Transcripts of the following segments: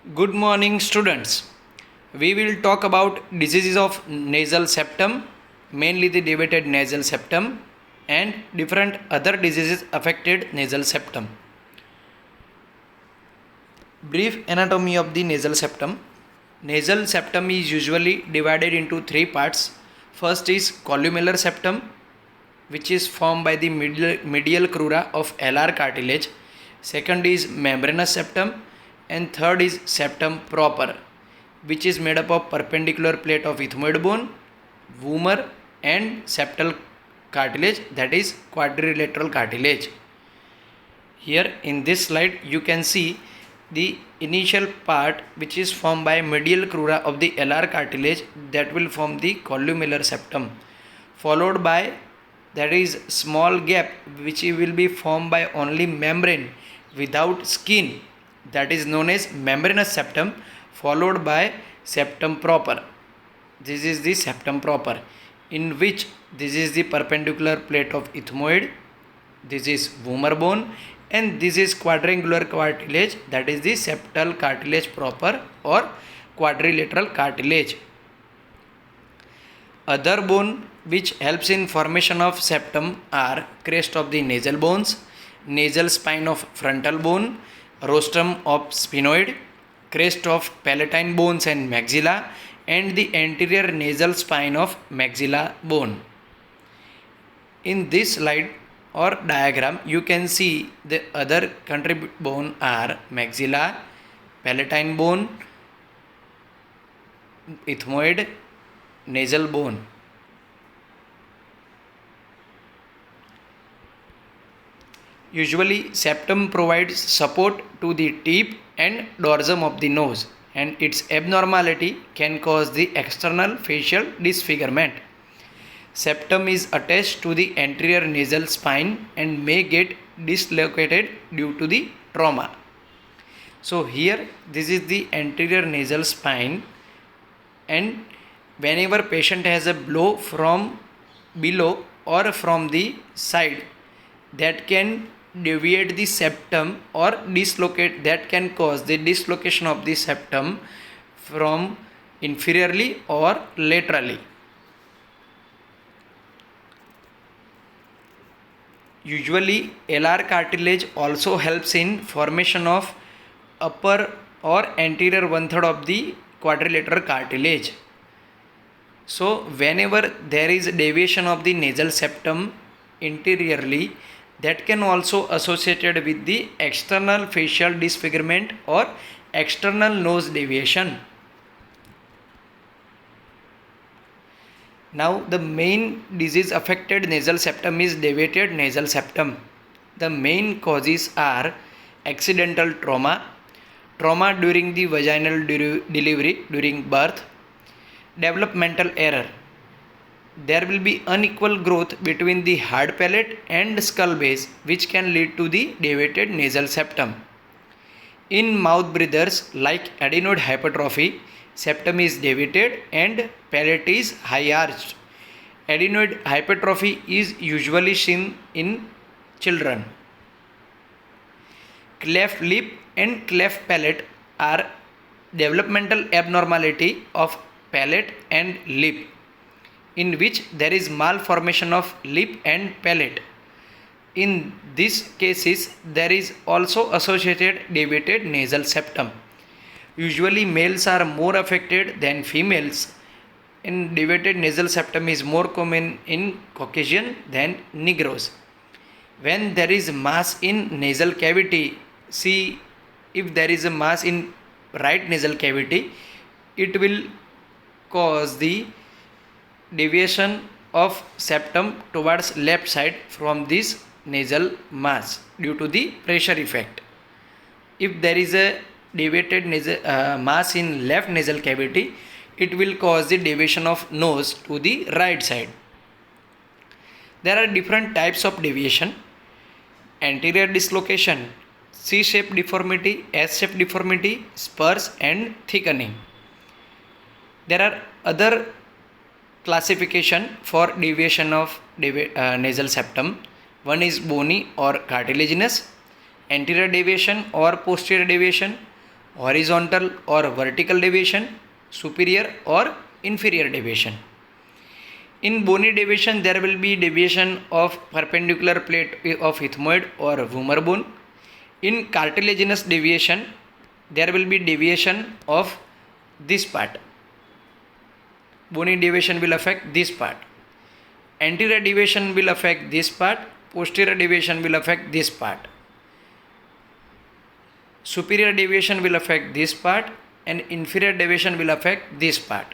Good morning, students. We will talk about diseases of nasal septum, mainly the deviated nasal septum, and different other diseases affected nasal septum. Brief anatomy of the nasal septum. Nasal septum is usually divided into three parts. First is columellar septum, which is formed by the medial crura of alar cartilage. Second is membranous septum, and third is septum proper, which is made up of perpendicular plate of ethmoid bone, vomer, and septal cartilage, that is quadrilateral cartilage. Here in this slide you can see the initial part which is formed by medial crura of the alar cartilage, that will form the columellar septum, followed by that is small gap which will be formed by only membrane without skin, that is known as membranous septum, followed by septum proper. This is the septum proper, in which this is the perpendicular plate of ethmoid, this is vomer bone, and this is quadrangular cartilage, that is the septal cartilage proper or quadrilateral cartilage. Other bone which helps in formation of septum are crest of the nasal bones, nasal spine of frontal bone, rostrum of sphenoid, crest of palatine bones and maxilla, and the anterior nasal spine of maxilla bone. In this slide or diagram you can see the other contribute bone are maxilla, palatine bone, ethmoid, nasal bone. Usually septum provides support to the tip and dorsum of the nose, and its abnormality can cause the external facial disfigurement. Septum is attached to the anterior nasal spine and may get dislocated due to the trauma. So here this is the anterior nasal spine, and whenever patient has a blow from below or from the side, that can deviate the septum or dislocate, that can cause the dislocation of the septum from inferiorly or laterally. Usually alar cartilage also helps in formation of upper or anterior one third of the quadrilateral cartilage. So whenever there is deviation of the nasal septum interiorly, that can also associated with the external facial disfigurement or external nose deviation. Now the main disease affected nasal septum is deviated nasal septum. The main causes are accidental trauma, trauma during the vaginal delivery during birth, developmental error. There will be unequal growth between the hard palate and skull base, which can lead to the deviated nasal septum. In mouth breathers like adenoid hypertrophy, septum is deviated and palate is high arched. Adenoid hypertrophy is usually seen in children. Cleft lip and cleft palate are developmental abnormality of palate and lip, in which there is malformation of lip and palate. In these cases, there is also associated deviated nasal septum. Usually males are more affected than females, and deviated nasal septum is more common in Caucasian than Negroes. When there is mass in nasal cavity, see if there is a mass in right nasal cavity, it will cause the deviation of septum towards left side from this nasal mass due to the pressure effect. If there is a deviated mass in left nasal cavity, it will cause the deviation of nose to the right side. There are different types of deviation: anterior dislocation, C-shaped deformity, S-shaped deformity, spurs, and thickening. There are other classification for deviation of nasal septum. One is bony or cartilaginous, anterior deviation or posterior deviation, horizontal or vertical deviation, superior or inferior deviation. In bony deviation, there will be deviation of perpendicular plate of ethmoid or vomer bone. In cartilaginous deviation, there will be deviation of this part. Bony deviation will affect this part. Anterior deviation will affect this part. Posterior deviation will affect this part. Superior deviation will affect this part, and inferior deviation will affect this part.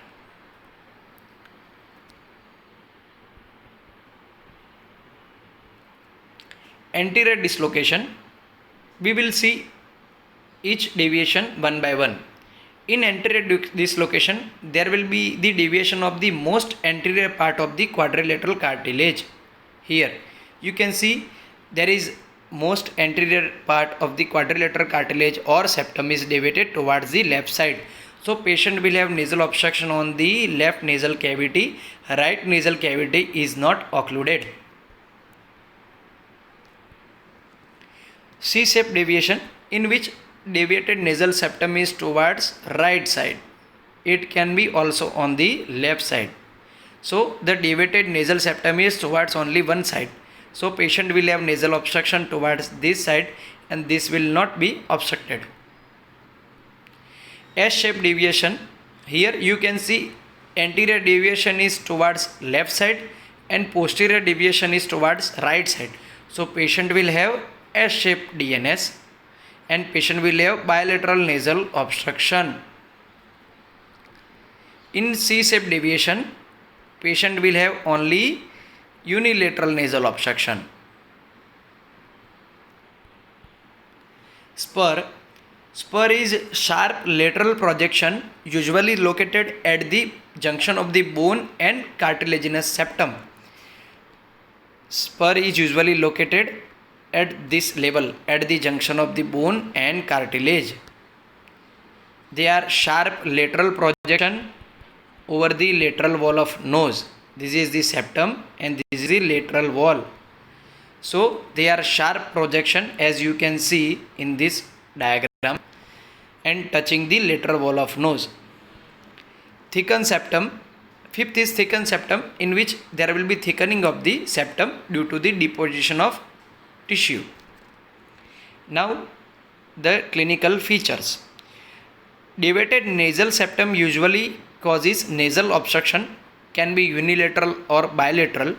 Anterior dislocation, we will see each deviation one by one. In anterior dislocation, there will be the deviation of the most anterior part of the quadrilateral cartilage. Here you can see there is most anterior part of the quadrilateral cartilage or septum is deviated towards the left side. So patient will have nasal obstruction on the left nasal cavity. Right nasal cavity is not occluded. C-shaped deviation, in which deviated nasal septum is towards right side. It can be also on the left side. So the deviated nasal septum is towards only one side. So patient will have nasal obstruction towards this side, and this will not be obstructed. S-shaped deviation, here you can see anterior deviation is towards left side and posterior deviation is towards right side. So patient will have S-shaped DNS and patient will have bilateral nasal obstruction. In C-shaped deviation, patient will have only unilateral nasal obstruction. Spur. Spur is sharp lateral projection usually located at the junction of the bone and cartilaginous septum. Spur is usually located at this level, at the junction of the bone and cartilage. They are sharp lateral projection over the lateral wall of nose. This is the septum and this is the lateral wall. So they are sharp projection, as you can see in this diagram, and touching the lateral wall of nose. Thickened septum. Fifth is thickened septum, in which there will be thickening of the septum due to the deposition of tissue. Now the clinical features. Deviated nasal septum usually causes nasal obstruction, can be unilateral or bilateral.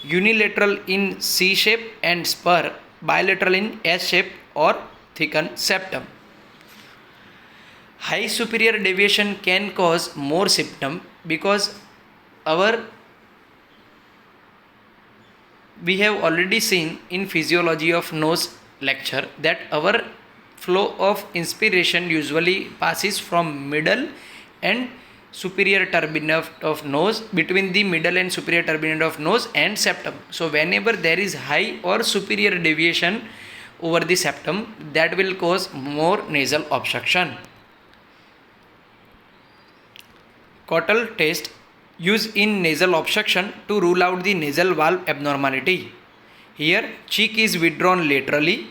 Unilateral in C shape and spur, bilateral in S shape or thickened septum. High superior deviation can cause more symptom because we have already seen in physiology of nose lecture that our flow of inspiration usually passes from middle and superior turbinate of nose, between the middle and superior turbinate of nose and septum. So whenever there is high or superior deviation over the septum, that will cause more nasal obstruction. Cottle test used in nasal obstruction to rule out the nasal valve abnormality. Here cheek is withdrawn laterally.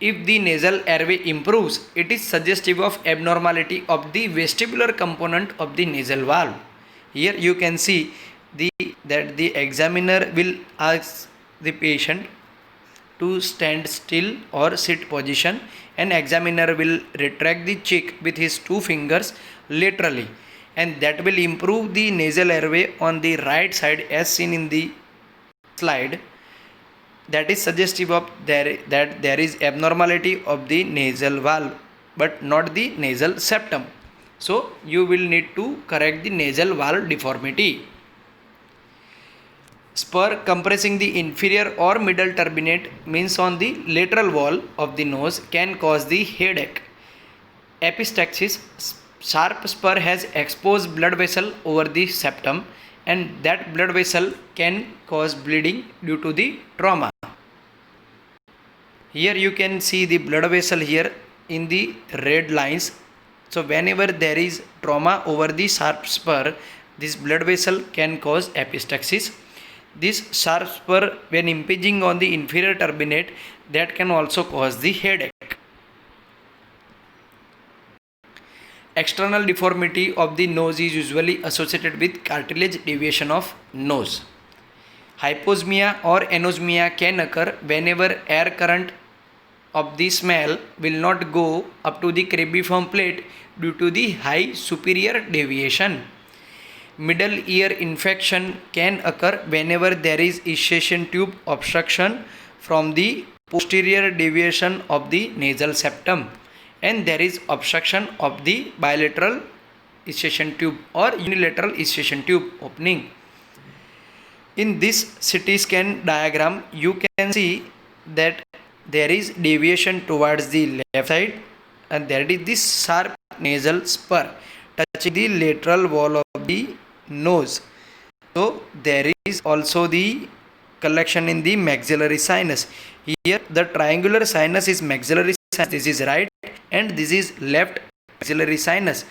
If the nasal airway improves, it is suggestive of abnormality of the vestibular component of the nasal valve. Here you can see that the examiner will ask the patient to stand still or sit position, and examiner will retract the cheek with his two fingers laterally, and that will improve the nasal airway on the right side as seen in the slide. That is suggestive of that there is abnormality of the nasal valve but not the nasal septum. So you will need to correct the nasal valve deformity. Spur compressing the inferior or middle turbinate, means on the lateral wall of the nose, can cause the headache. Epistaxis. Sharp spur has exposed blood vessel over the septum, and that blood vessel can cause bleeding due to the trauma. Here you can see the blood vessel here in the red lines. So whenever there is trauma over the sharp spur, this blood vessel can cause epistaxis. This sharp spur, when impinging on the inferior turbinate, that can also cause the headache. external deformity of the nose is usually associated with cartilage deviation of nose. Hyposmia or anosmia can occur whenever air current of the smell will not go up to the cribriform plate due to the high superior deviation. Middle ear infection can occur whenever there is ischiation tube obstruction from the posterior deviation of the nasal septum and there is obstruction of the bilateral ischiation tube or unilateral ischiation tube opening. In this CT scan diagram, you can see that there is deviation towards the left side and there is this sharp nasal spur touching the lateral wall of the nose. So there is also the collection in the maxillary sinus. Here the triangular sinus is maxillary sinus, this is right and this is left maxillary sinus.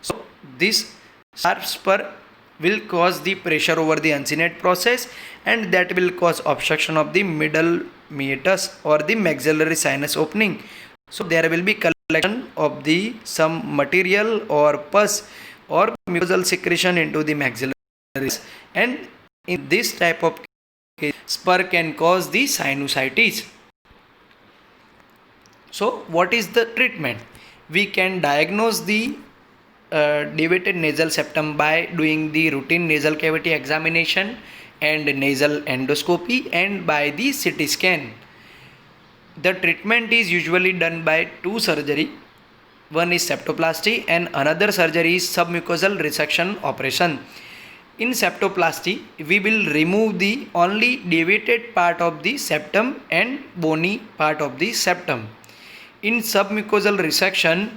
So this sharp spur will cause the pressure over the uncinate process and that will cause obstruction of the middle meatus or the maxillary sinus opening. So there will be collection of the some material or pus or mucosal secretion into the maxillary and in this type of case, spur can cause the sinusitis. So what is the treatment? We can diagnose the deviated nasal septum by doing the routine nasal cavity examination and nasal endoscopy and by the CT scan. The treatment is usually done by two surgery. One is septoplasty and another surgery is submucosal resection operation. In septoplasty, we will remove the only deviated part of the septum and bony part of the septum. In submucosal resection,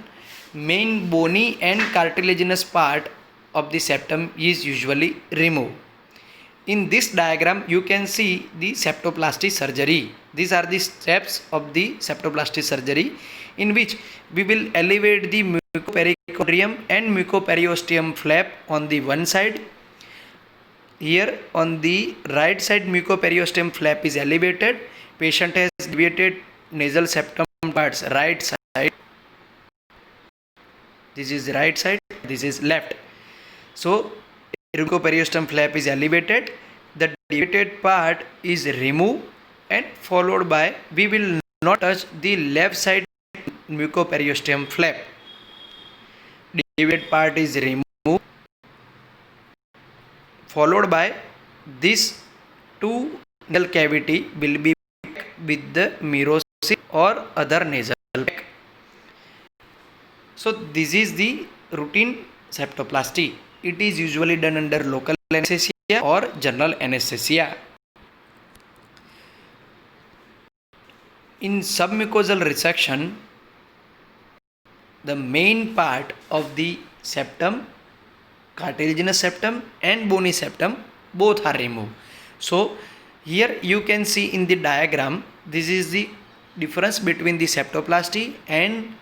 main bony and cartilaginous part of the septum is usually removed. In this diagram, you can see the septoplasty surgery. These are the steps of the septoplasty surgery in which we will elevate the mucopericardium and mucoperiosteum flap on the one side. Here on the right side mucoperiosteum flap is elevated. Patient has deviated nasal septum parts right side. This is right side, this is left. So mucoperiosteum flap is elevated, the deviated part is removed and followed by we will not touch the left side mucoperiosteum flap. Deviated part is removed followed by this two nasal cavity will be packed with the Mirocin or other nasal pack. So this is the routine septoplasty. It is usually done under local anesthesia or general anesthesia. In submucosal resection, the main part of the septum, cartilaginous septum and bony septum both are removed. So here you can see in the diagram, this is the difference between the septoplasty and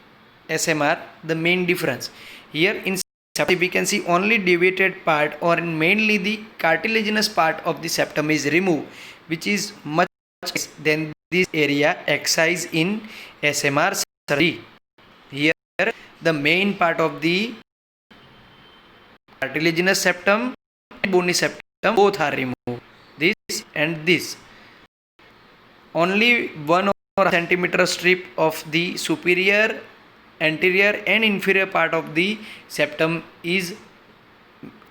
SMR, the main difference. Here in septum we can see only deviated part or mainly the cartilaginous part of the septum is removed, which is much than this area excised in SMR surgery. Here the main part of the cartilaginous septum and bony septum both are removed. This and this. Only 1 centimeter strip of the superior, anterior and inferior part of the septum is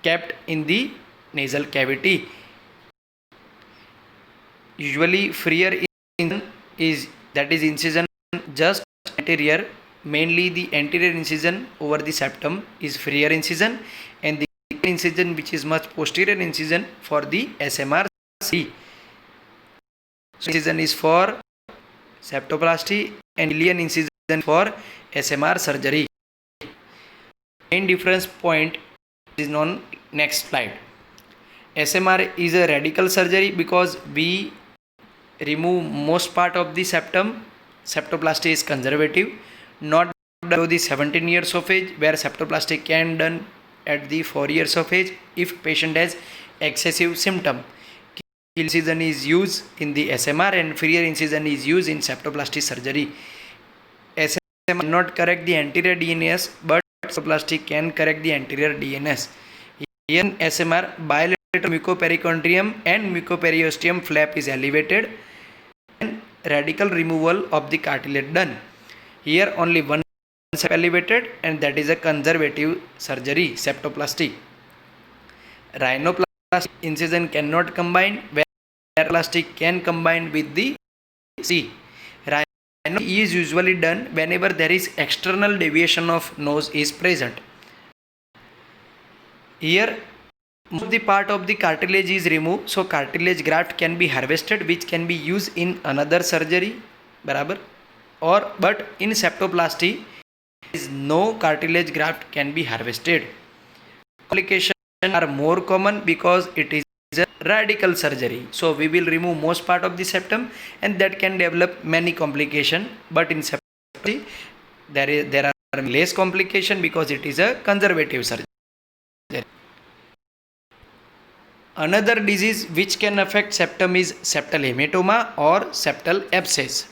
kept in the nasal cavity. Usually freer incision is, that is incision just anterior, mainly the anterior incision over the septum is freer incision and the incision which is much posterior incision for the SMR. So incision is for septoplasty and ilian incision for SMR surgery. Main difference point is on next slide. SMR is a radical surgery because we remove most part of the septum. Septoplasty is conservative, not below the 17 years of age, where septoplasty can done at the 4 years of age if patient has excessive symptom. Keel incision is used in the SMR and freer incision is used in septoplasty surgery. SMR cannot correct the anterior DNAs, but septoplasty can correct the anterior DNS. Here in SMR, bilateral mucoperichondrium and mucoperiosteum flap is elevated and radical removal of the cartilage done. Here only one is elevated, and that is a conservative surgery, septoplasty. Rhinoplasty incision cannot combine, where plastic can combine with the C. Rhino is usually done whenever there is external deviation of nose is present. Here most of the part of the cartilage is removed, so cartilage graft can be harvested, which can be used in another surgery, बराबर. Or but in septoplasty is no cartilage graft can be harvested. Complications are more common because it is a radical surgery, so we will remove most part of the septum, and that can develop many complications. But in septoplasty there are less complication because it is a conservative surgery. Another disease which can affect septum is septal hematoma or septal abscess.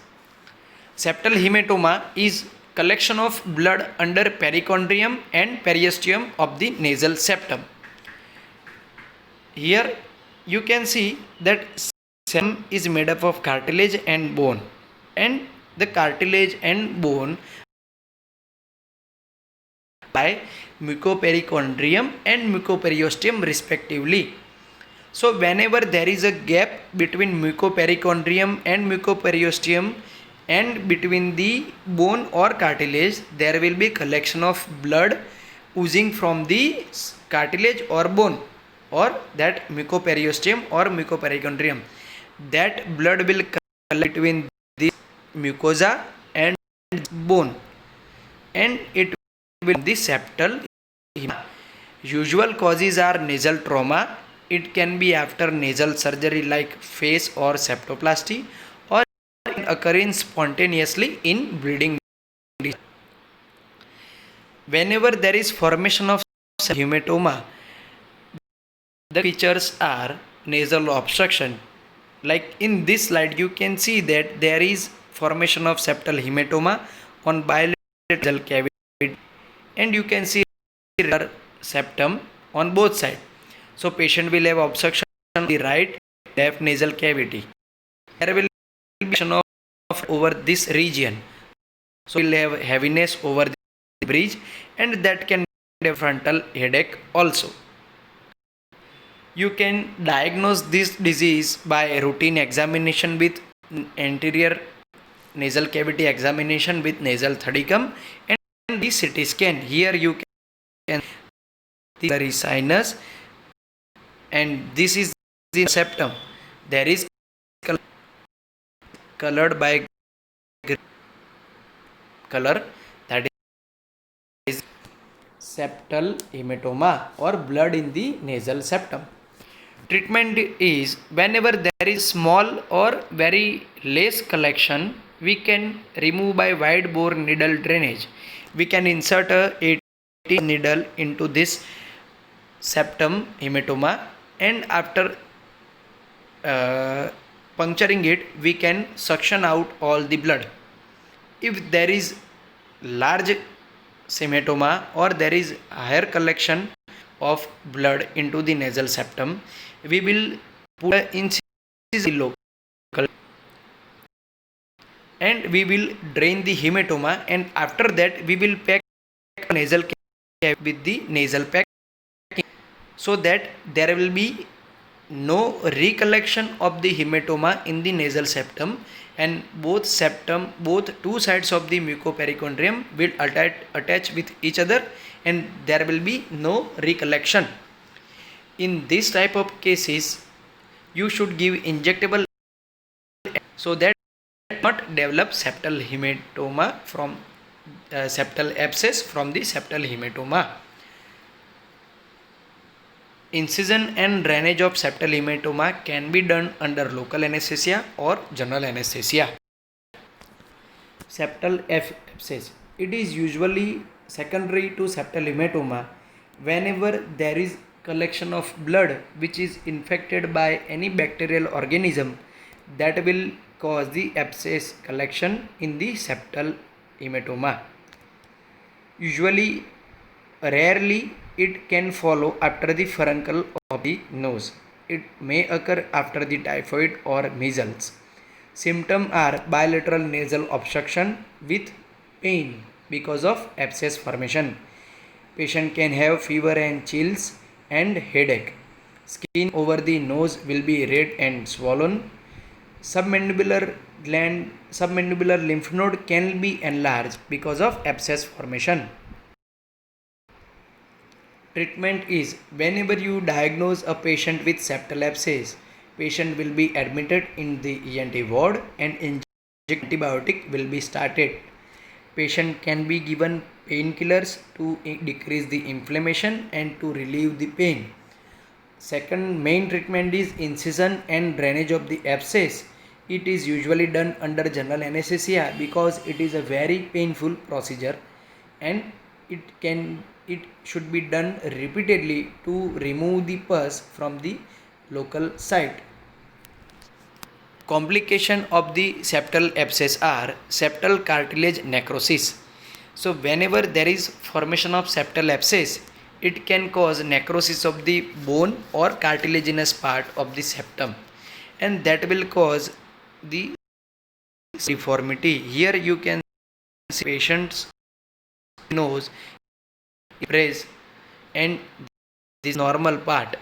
Septal hematoma is collection of blood under perichondrium and periosteum of the nasal septum. Here you can see that septum is made up of cartilage and bone, and the cartilage and bone by mucoperichondrium and mucoperiosteum respectively. So whenever there is a gap between mucoperichondrium and mucoperiosteum and between the bone or cartilage, there will be collection of blood oozing from the cartilage or bone or that mucoperiosteum or mucoperichondrium. That blood will collect between the mucosa and bone, and it will be the septal. Usual causes are nasal trauma. It can be after nasal surgery like face or septoplasty, or occurring spontaneously in bleeding. Whenever there is formation of hematoma, the features are nasal obstruction. Like in this slide you can see that there is formation of septal hematoma on bilateral cavity, and you can see septum on both sides. So patient will have obstruction on the right left nasal cavity. There will be obstruction of over this region. So will have heaviness over the bridge, and that can be a frontal headache also. You can diagnose this disease by routine examination with anterior nasal cavity examination with nasal thadicum and the CT scan. Here you can see the sinus, and this is the septum. There is colored by color, that is septal hematoma or blood in the nasal septum. Treatment is whenever there is small or very less collection, we can remove by wide bore needle drainage. We can insert a 80 needle into this septum hematoma, and after puncturing it, we can suction out all the blood. If there is large hematoma or there is higher collection of blood into the nasal septum, we will put an incision local, and we will drain the hematoma, and after that we will pack nasal cavity with the nasal pack, so that there will be no recollection of the hematoma in the nasal septum, and both two sides of the mucoperichondrium will attach with each other, and there will be no recollection. In this type of cases, you should give injectable so that not develop septal hematoma from septal abscess from the septal hematoma. Incision and drainage of septal hematoma can be done under local anesthesia or general anesthesia. Septal abscess. It is usually secondary to septal hematoma whenever there is collection of blood which is infected by any bacterial organism that will cause the abscess collection in the septal hematoma. Usually Rarely it can follow after the furuncle of the nose. It may occur after the typhoid or measles. Symptoms are bilateral nasal obstruction with pain because of abscess formation. Patient can have fever and chills and headache. Skin over the nose will be red and swollen. Submandibular lymph node can be enlarged because of abscess formation. Treatment is whenever you diagnose a patient with septal abscess, patient will be admitted in the ENT ward and antibiotic will be started. Patient can be given painkillers to decrease the inflammation and to relieve the pain. Second main treatment is incision and drainage of the abscess. It is usually done under general anesthesia because it is a very painful procedure and it should be done repeatedly to remove the pus from the local site. Complication of the septal abscess are septal cartilage necrosis. So whenever there is formation of septal abscess, it can cause necrosis of the bone or cartilaginous part of the septum, and that will cause the deformity. Here you can see patient's nose press and this normal part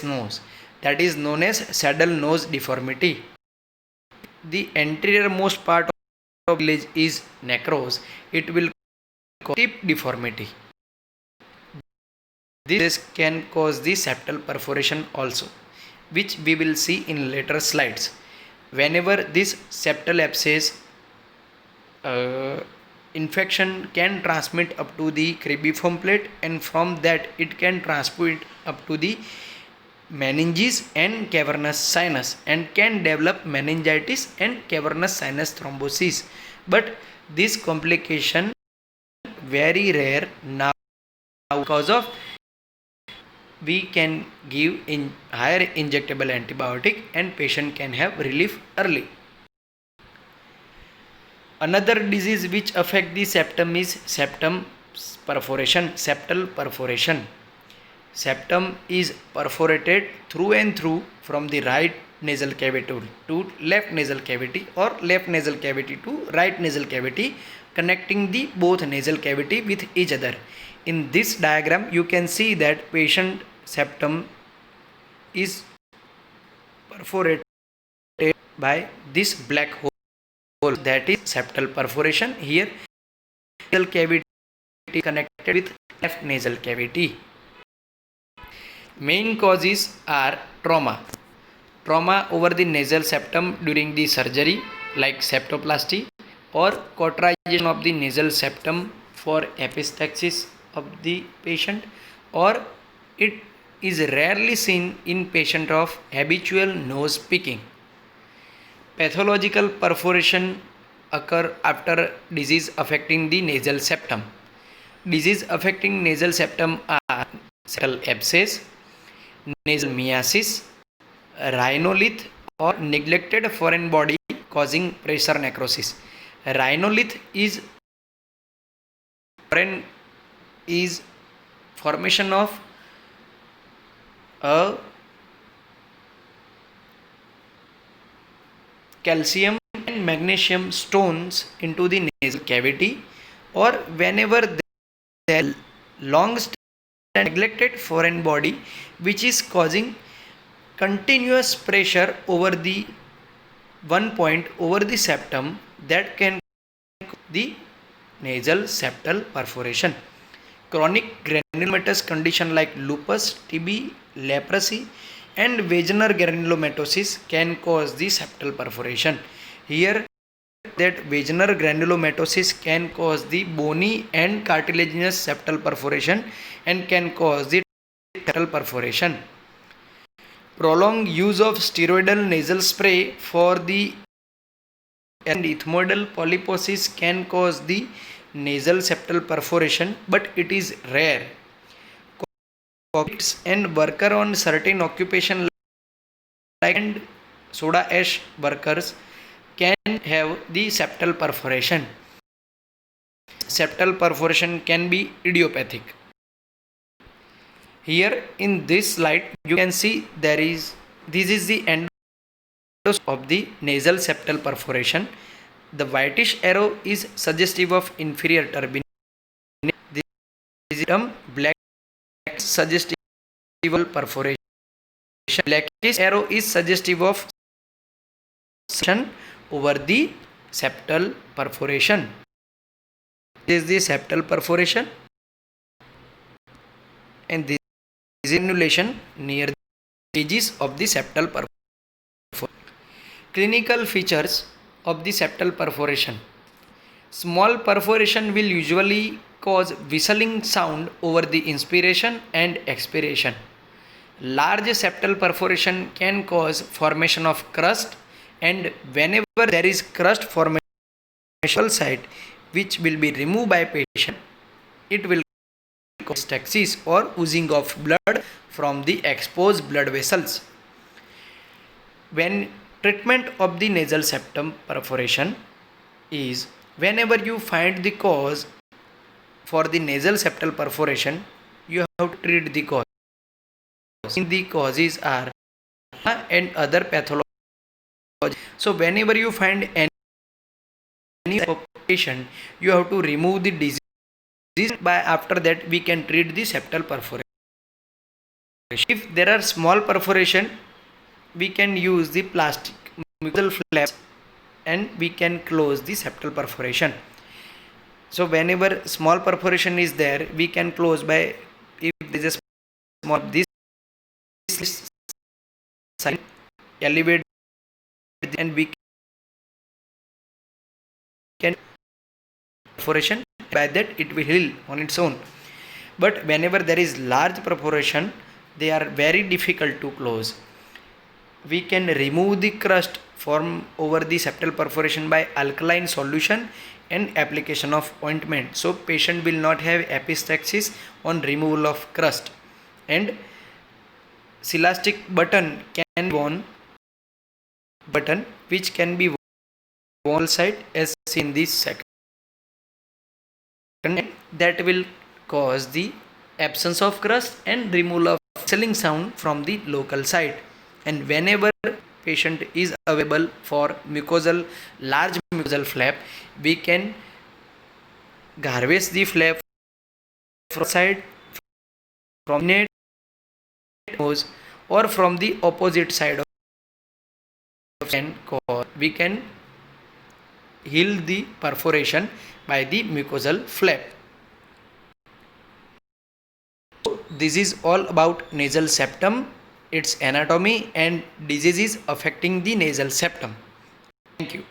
nose, that is known as saddle nose deformity. The anterior most part of the village is necrose. It will cause tip deformity. This can cause the septal perforation also, which we will see in later slides. Whenever this septal abscess infection can transmit up to the cribriform plate, and from that it can transmit up to the meninges and cavernous sinus and can develop meningitis and cavernous sinus thrombosis. But this complication very rare now because of we can give in higher injectable antibiotic and patient can have relief early. Another disease which affect the septum is septal perforation. Septum is perforated through and through from the right nasal cavity to left nasal cavity or left nasal cavity to right nasal cavity, connecting the both nasal cavity with each other. In this diagram you can see that patient septum is perforated by this black hole, that is septal perforation. Here nasal cavity connected with left nasal cavity. Main causes are trauma over the nasal septum during the surgery like septoplasty, or cauterization of the nasal septum for epistaxis of the patient, or it is rarely seen in patient of habitual nose picking. Pathological perforation occur after disease affecting the nasal septum. Disease affecting nasal septum are septal abscess, nasal myiasis, rhinolith or neglected foreign body causing pressure necrosis. Rhinolith is formation of a calcium and magnesium stones into the nasal cavity, or whenever there is long neglected foreign body which is causing continuous pressure over the one point over the septum, that can cause the nasal septal perforation. Chronic granulomatous condition like lupus, TB, leprosy and Wegener granulomatosis can cause the septal perforation. Here that Wegener granulomatosis can cause the bony and cartilaginous septal perforation and can cause the septal perforation. Prolonged use of steroidal nasal spray for the and ethmoidal polyposis can cause the nasal septal perforation, but it is rare. And worker on certain occupation like and soda ash workers can have the septal perforation. septal perforation can be idiopathic. Here in this slide you can see this is the end of the nasal septal perforation. The whitish arrow is suggestive of inferior turbinate. This is term black suggestive perforation. Blackish arrow is suggestive of over the septal perforation. This is the septal perforation and this is annulation near the edges of the septal perforation. Clinical features of the septal perforation. Small perforation will usually cause whistling sound over the inspiration and expiration. Large septal perforation can cause formation of crust, and whenever there is crust formation site which will be removed by patient, it will cause staxis or oozing of blood from the exposed blood vessels. When treatment of the nasal septum perforation is, whenever you find the cause for the nasal septal perforation, you have to treat the cause. The causes are and other pathology. So whenever you find any patient, you have to remove the disease. By after that we can treat the septal perforation. If there are small perforation, we can use the plastic mucosal flaps and we can close the septal perforation. So whenever small perforation is there, we can close by, if there is a small this side elevate and we can perforation, by that it will heal on its own. But whenever there is large perforation, they are very difficult to close. We can remove the crust formed over the septal perforation by alkaline solution and application of ointment. So patient will not have epistaxis on removal of crust. And celastic button can be worn, button which can be worn side as seen in this second. That will cause the absence of crust and removal of whistling sound from the local site. And whenever patient is available for large mucosal flap, we can garvest the flap from side, from nose, or from the opposite side of, and we can heal the perforation by the mucosal flap. So this is all about nasal septum, its anatomy and diseases affecting the nasal septum. Thank you.